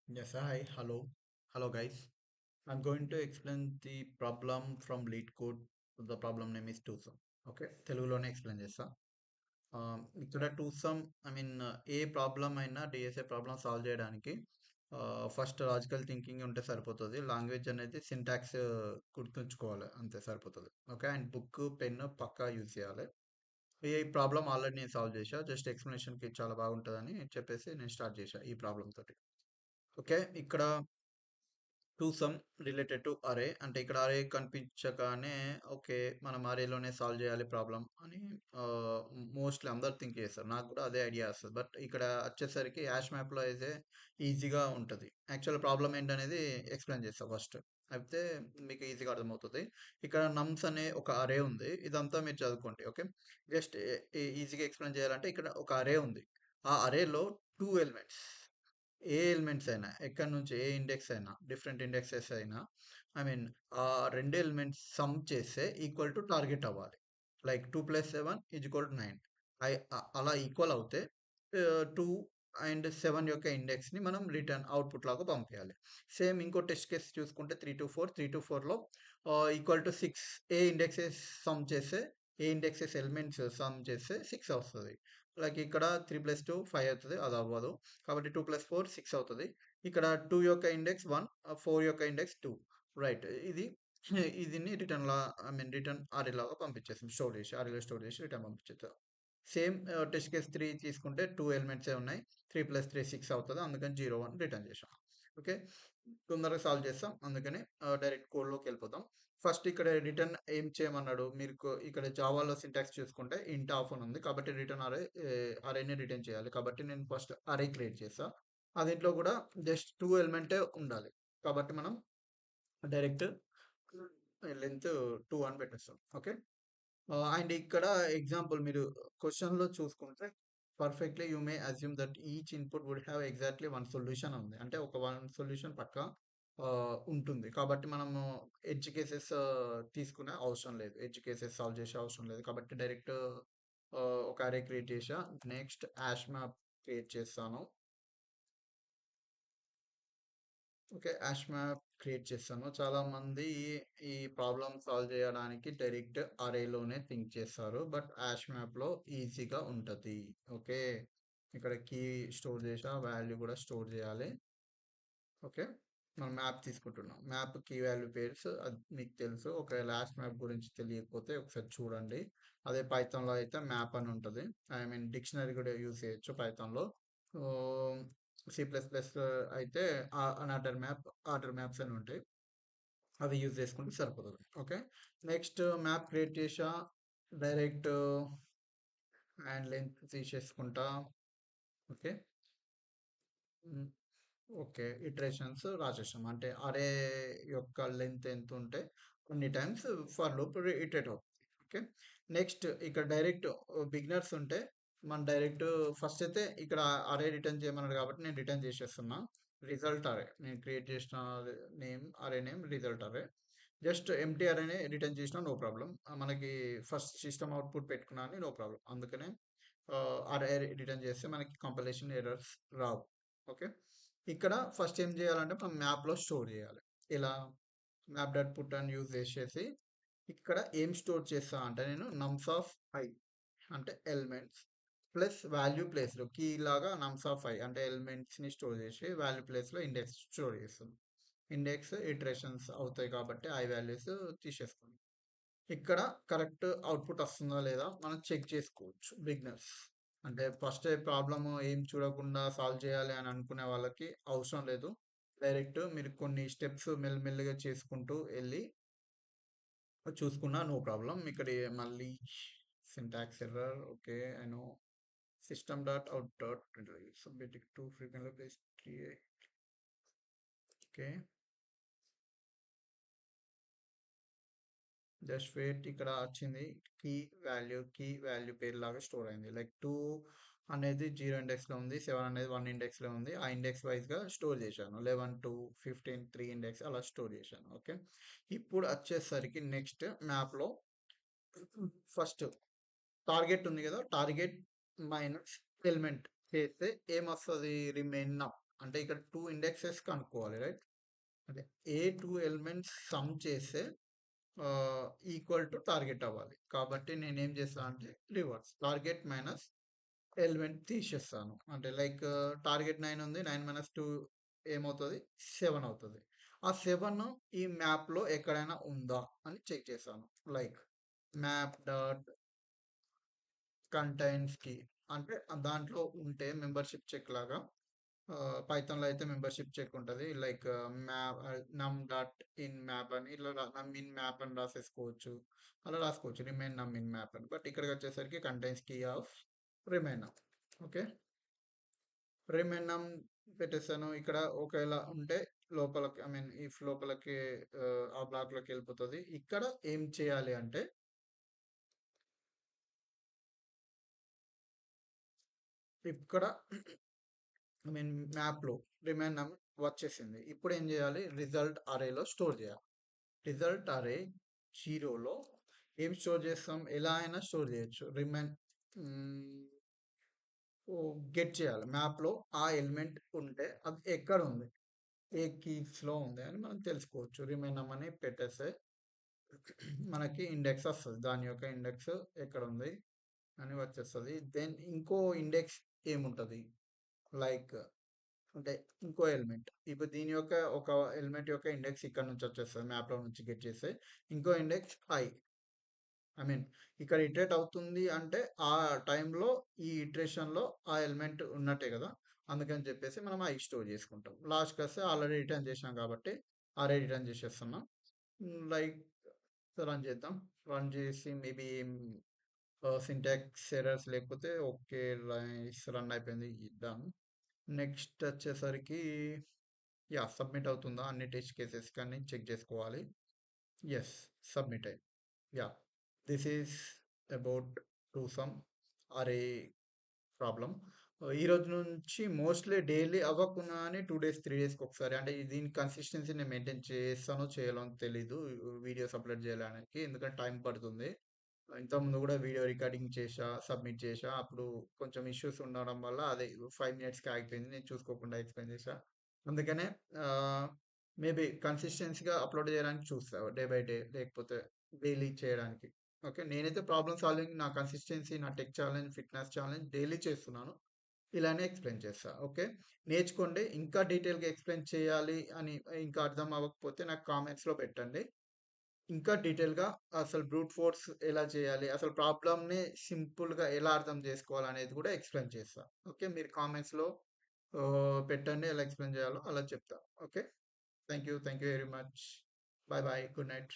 Yes, hi, hello. Hello, guys. I'm going to explain the problem from lead code. The problem name is twosome. Okay తెలుగులోనే explain చేస్తా. ఇక్కడ twosome ఏ problem అయినా DSA problem solve చేయడానికి first logical thinking ఉంటే సరిపోతుంది. Language అనేది syntax గుర్తుంచుకోవాలి అంతే సరిపోతుంది. ఓకే అండ్ బుక్ పెన్ పక్కా యూజ్ చేయాలి. ఈ ప్రాబ్లం ఆల్రెడీ నేను సాల్వ్ చేశా. జస్ట్ ఎక్స్ప్లెనేషన్కి చాలా బాగుంటుందని చెప్పేసి నేను స్టార్ట్ చేశా ఈ ప్రాబ్లం తోటి. ఓకే ఇక్కడ టు సమ్ రిలేటెడ్ టు అరే అంటే ఇక్కడ అరే కనిపించగానే ఓకే మనం అరేలోనే సాల్వ్ చేయాలి ప్రాబ్లం అని మోస్ట్లీ అందరు థింక్ చేస్తారు. నాకు కూడా అదే ఐడియా వస్తుంది. బట్ ఇక్కడ వచ్చేసరికి యాష్ మ్యాప్లో అయితే ఈజీగా ఉంటుంది. యాక్చువల్ ప్రాబ్లం ఏంటనేది ఎక్స్ప్లెయిన్ చేస్తా ఫస్ట్. అయితే మీకు ఈజీగా అర్థమవుతుంది. ఇక్కడ నమ్స్ అనే ఒక అరే ఉంది. ఇదంతా మీరు చదువుకోండి. ఓకే జస్ట్ ఈజీగా ఎక్స్ప్లెయిన్ చేయాలంటే ఇక్కడ ఒక అరే ఉంది. ఆ అరేలో టూ ఎలిమెంట్స్ ఏ ఎలిమెంట్స్ అయినా ఎక్కడి నుంచి ఏ ఇండెక్స్ అయినా డిఫరెంట్ ఇండెక్సెస్ అయినా ఐ మీన్ ఆ రెండు ఎలిమెంట్స్ సమ్ చేస్తే ఈక్వల్ టు టార్గెట్ అవ్వాలి. లైక్ 2 + 7 = 9. అలా ఈక్వల్ అవుతే 2 అండ్ 7 యొక్క ఇండెక్స్ని మనం రిటర్న్ అవుట్పుట్ లాగా పంపించాలి. సేమ్ ఇంకో టెస్ట్ కేసు చూసుకుంటే 3 to 4 3 to 4లో =6 A indexes some చేస్తే ఏ ఇండెక్సెస్ ఎలిమెంట్స్ సమ్ చేస్తే 6 వస్తుంది. లైక్ ఇక్కడ 3 + 2 5 అవుతుంది, అది అవ్వదు. కాబట్టి 2 + 4 6 అవుతుంది. ఇక్కడ 2 యొక్క ఇండెక్స్ 1, 4 యొక్క ఇండెక్స్ 2. రైట్ ఇది దీన్ని రిటర్న్ లా రిటర్న్ అరే లాగా పంపించేస్తాం. స్టోర్ చేసి అరేలో స్టోర్ చేసి రిటర్న్ పంపించేస్తాం. సేమ్ టెస్ట్ కేస్ 3 తీసుకుంటే 2 ఎలిమెంట్సే ఉన్నాయి. 3 + 3 6 అవుతుంది. అందుకని 0 1 రిటర్న్ చేసాం. ఓకే తొందరగా సాల్వ్ చేస్తాం. అందుకని డైరెక్ట్ కోడ్లోకి వెళ్ళిపోతాం. ఫస్ట్ ఇక్కడ రిటర్న్ ఏం చేయమన్నాడు మీరు ఇక్కడ జావాలో సింటాక్స్ చూసుకుంటే ఇంట్ ఆఫ్ అని ఉంది. కాబట్టి రిటర్న్ అరేని రిటర్న్ చేయాలి. కాబట్టి నేను ఫస్ట్ అరే క్రియేట్ చేస్తా. దీంట్లో కూడా జస్ట్ 2 ఎలిమెంటే ఉండాలి. కాబట్టి మనం డైరెక్ట్ లెంత్ 2 అని పెట్టేస్తాం. ఓకే అండ్ ఇక్కడ ఎగ్జాంపుల్ మీరు క్వశ్చన్లో చూసుకుంటే perfectly you may assume that each input would have exactly one solution ఉంది. అంటే ఒక వన్ సొల్యూషన్ పక్క ఉంటుంది. కాబట్టి మనము ఎడ్జ్ కేసెస్ తీసుకునే అవసరం లేదు. ఎడ్జ్ కేసెస్ సాల్వ్ చేసే అవసరం లేదు. కాబట్టి డైరెక్ట్ ఒక అరే క్రియేట్ చేసా. నెక్స్ట్ యాష్ మ్యాప్ క్రియేట్ చేస్తాను. ఓకే యాష్ మ్యాప్ క్రియేట్ చేస్తాను. చాలా మంది ఈ ప్రాబ్లమ్ సాల్వ్ చేయడానికి డైరెక్ట్ అరేలోనే థింక్ చేస్తారు. బట్ యాష్ మ్యాప్లో ఈజీగా ఉంటుంది. ఓకే ఇక్కడ కీ స్టోర్ చేసా, వాల్యూ కూడా స్టోర్ చేయాలి. ఓకే మనం మ్యాప్ తీసుకుంటున్నాం. మ్యాప్ కీ వాల్యూ పేర్స్ అది మీకు తెలుసు. ఒకవేళ యాష్ మ్యాప్ గురించి తెలియకపోతే ఒకసారి చూడండి. అదే పైథాన్లో అయితే మ్యాప్ అని ఉంటుంది. డిక్షనరీ కూడా యూజ్ చేయొచ్చు పైథాన్లో. C++ అయితే అనార్డర్ మ్యాప్, ఆర్డర్ మ్యాప్స్ అని ఉంటాయి. అవి యూజ్ చేసుకుంటే సరిపోతుంది. ఓకే నెక్స్ట్ మ్యాప్ క్రియేట్ చేసా. డైరెక్ట్ అండ్ లెంత్ తీసేసుకుంటా. ఓకే ఓకే ఇటరేషన్స్ రాసేసాం. అంటే అరే యొక్క లెంత్ ఎంత ఉంటే అన్ని టైమ్స్ ఫర్ లూప్ ఇటరేట్ అవుతుంది. ఓకే నెక్స్ట్ ఇక్కడ డైరెక్ట్ బిగినర్స్ ఉంటే మనం డైరెక్ట్ ఫస్ట్ అయితే ఇక్కడ అరే రిటర్న్ చేయమన్నాడు కాబట్టి నేను రిటర్న్ చేసేస్తున్నా. రిజల్ట్ అరే నేను క్రియేట్ చేసిన అరే నేమ్ రిజల్ట్ అరే. జస్ట్ ఎంటీ అరేనే రిటర్న్ చేసినా నో ప్రాబ్లం. మనకి ఫస్ట్ సిస్టమ్ అవుట్పుట్ పెట్టుకున్నా అని నో ప్రాబ్లం. అందుకనే అరే రిటర్న్ చేస్తే మనకి కంపైలేషన్ ఎర్రర్స్ రావు. ఓకే ఇక్కడ ఫస్ట్ ఏం చేయాలంటే మనం మ్యాప్లో స్టోర్ చేయాలి. ఇలా మ్యాప్ డాట్ పుట్ అని యూజ్ చేసేసి ఇక్కడ ఏం స్టోర్ చేస్తా అంటే నేను నమ్స్ ఆఫ్ ఐ అంటే ఎలిమెంట్స్ ప్లస్ వాల్యూ ప్లేస్లో కీ లాగా నమ్స్ ఆఫ్ ఐ అంటే ఎలిమెంట్స్ని స్టోర్ చేసి వాల్యూ ప్లేస్లో ఇండెక్స్ స్టోర్ చేస్తుంది. ఇండెక్స్ ఇటరేషన్స్ అవుతాయి కాబట్టి ఐ వాల్యూస్ తీసేస్తుంది. ఇక్కడ కరెక్ట్ అవుట్పుట్ వస్తుందా లేదా మనం చెక్ చేసుకోవచ్చు. బిగినర్స్ అంటే ఫస్ట్ ప్రాబ్లమ్ ఏం చూడకుండా సాల్వ్ చేయాలి అని అనుకునే వాళ్ళకి అవసరం లేదు. డైరెక్ట్ మీరు కొన్ని స్టెప్స్ మెల్లిమెల్లిగా చేసుకుంటూ వెళ్ళి చూసుకున్నా నో ప్రాబ్లం. ఇక్కడ మళ్ళీ syntax error. Okay I know system dot out dot submitting to frequently place. Okay just wait ఇక్కడ వచ్చింది. కీ వాల్యూ పేరు లాగా స్టోర్ అయింది. లైక్ 2 అనేది 0 ఇండెక్స్లో ఉంది, 7 అనేది 1 ఇండెక్స్లో ఉంది. ఆ ఇండెక్స్ వైజ్గా స్టోర్ చేశాను. 11 2 15 3 ఇండెక్స్ అలా స్టోర్ చేశాను. ఓకే ఇప్పుడు వచ్చేసరికి నెక్స్ట్ మ్యాప్లో ఫస్ట్ టార్గెట్ ఉంది కదా, టార్గెట్ మైనస్ ఎలిమెంట్ చేస్తే ఏమొస్తుంది రిమైన్ నమ్. అంటే ఇక్కడ 2 ఇండెక్సెస్ కనుక్కోవాలి, రైట్? అంటే ఏ 2 ఎలిమెంట్స్ సమ్ చేస్తే ఈక్వల్ టు టార్గెట్ అవ్వాలి. కాబట్టి నేనేం చేస్తాను అంటే రివర్స్ టార్గెట్ మైనస్ ఎలిమెంట్ తీసేస్తాను. అంటే లైక్ టార్గెట్ 9 ఉంది. 9 మైనస్ 2 ఏమవుతది? 7 అవుతది. ఆ 7 ఈ మ్యాప్‌లో ఎక్కడైనా ఉందా అని చెక్ చేశాను. Like map dot contains key అంటే దాంట్లో ఉంటే మెంబర్‌షిప్ చెక్ లాగా పైథాన్‌లో అయితే మెంబర్‌షిప్ చెక్ ఉంటది. Like map num dot in map అని ఇట్లా నమ్ ఇన్ మ్యాప్ అని రాసేసుకోవచ్చు. అలా రాసుకోవచ్చు. రిమైన్ నమ్ ఇన్ మ్యాప్ అని. బట్ ఇక్కడికొచ్చేసరికి contains key of remain num. Okay. Remain num పెట్టేసాను. ఇక్కడ ఒకవేళ ఉంటే లోపలకి ఐ మీన్ ఇఫ్ లోపలికి ఆ బ్లాక్‌లోకి వెళ్ళిపోతది. ఇక్కడ ఏం చేయాలి అంటే ఇక్కడ ఐ మీన్ మ్యాప్‌లో రిమైన్ నమ్ వచ్చేసింది. ఇప్పుడు ఏం చేయాలి? రిజల్ట్ అరేలో స్టోర్ చేయాలి. రిజల్ట్ అరే 0లో ఏం స్టోర్ చేస్తాం? ఎలా అయినా స్టోర్ చేయొచ్చు. గెట్ చేయాలి. మ్యాప్‌లో ఆ ఎలిమెంట్ ఉంటే అది ఎక్కడ ఉంది? ఏ కీస్‌లో ఉంది అని మనం తెలుసుకోవచ్చు. రిమైన్ నమ్ అని పెట్టేస్తే మనకి ఇండెక్స్ వస్తది. దాని యొక్క ఇండెక్స్ ఎక్కడుంది అని వచ్చేస్తది. దెన్ ఇంకో ఇండెక్స్ ఏముంటది? లైక్ అంటే ఇంకో ఎలిమెంట్. ఇప్పుడు దీని యొక్క ఒక ఎలిమెంట్ యొక్క ఇండెక్స్ ఇక్కడ నుంచి వచ్చేస్తది. మ్యాప్‌లో నుంచి గెట్ చేస్తే. ఇంకో ఇండెక్స్ ఐ మీన్ ఇక్కడ ఇటరేట్ అవుతుంది అంటే ఆ టైంలో ఈ ఇటరేషన్‌లో ఆ ఎలిమెంట్ ఉన్నట్టే కదా! అందుకని చెప్పేసి మనం ఐ స్టోర్ చేసుకుంటాం. లాస్ట్‌కొస్తే ఆల్రెడీ రిటర్న్ చేశాం కాబట్టి అరే రిటర్న్ చేసేస్తున్నాం. లైక్ రన్ చేద్దాం. రన్ చేసి మేబీ సింటాక్స్ ఎర్రర్స్ లేకపోతే ఓకే. రన్ అయిపోయింది. డన్. నెక్స్ట్ వచ్చేసరికి యాహ్! సబ్మిట్ అవుతుందా? అన్ని టెస్ట్ కేసెస్ కానీ చెక్ చేసుకోవాలి. యెస్. సబ్మిట్ అయింది. Yeah! This is about to some అరే ప్రాబ్లమ్. ఈరోజు నుంచి మోస్ట్‌లీ డైలీ అవ్వకున్నా అని 2 డేస్, 3 డేస్‌కి ఒకసారి అంటే దీని కన్సిస్టెన్సీ నేను మెయింటైన్ చేస్తానో చేయలో అని తెలీదు. వీడియోస్ అప్‌లోడ్ చేయడానికి. ఎందుకంటే టైం పడుతుంది. ఇంతకుముందు కూడా వీడియో రికార్డింగ్ చేశా, సబ్మిట్ చేశా. అప్పుడు కొంచెం ఇష్యూస్ ఉండడం వల్ల అది 5 మినిట్స్‌కి ఆగిపోయింది. నేను చూసుకోకుండా ఎక్స్‌ప్లెయిన్ చేశా. అందుకనే ఆహ్, మేబీ కన్సిస్టెన్సీగా అప్‌లోడ్ చేయడానికి చూస్తా డే బై డే లేకపోతే డైలీ చేయడానికి. ఓకే. నేనైతే ప్రాబ్లమ్ సాల్వింగ్ నా కన్సిస్టెన్సీ, నా tech challenge, fitness challenge daily చేస్తున్నాను. ఇలానే ఎక్స్‌ప్లెయిన్ చేస్తా. ఓకే. నేర్చుకోండి. ఇంకా డీటెయిల్‌గా ఎక్స్‌ప్లెయిన్ చేయాలి అని ఇంకా అర్థం అవ్వకపోతే నాకు కామెంట్స్‌లో పెట్టండి. ఇంకా డీటెయిల్‌గా అసలు బ్రూట్ ఫోర్స్ ఎలా చేయాలి? అసలు ప్రాబ్లమ్‌ని సింపుల్‌గా ఎలా అర్థం చేసుకోవాలనేది కూడా ఎక్స్‌ప్లెయిన్ చేస్తా. ఓకే. మీరు కామెంట్స్‌లో పెట్టండి. ఎలా ఎక్స్‌ప్లెయిన్ చేయాలో అలా చెప్తా. Okay. Thank you. Thank you very much. By by. Good night.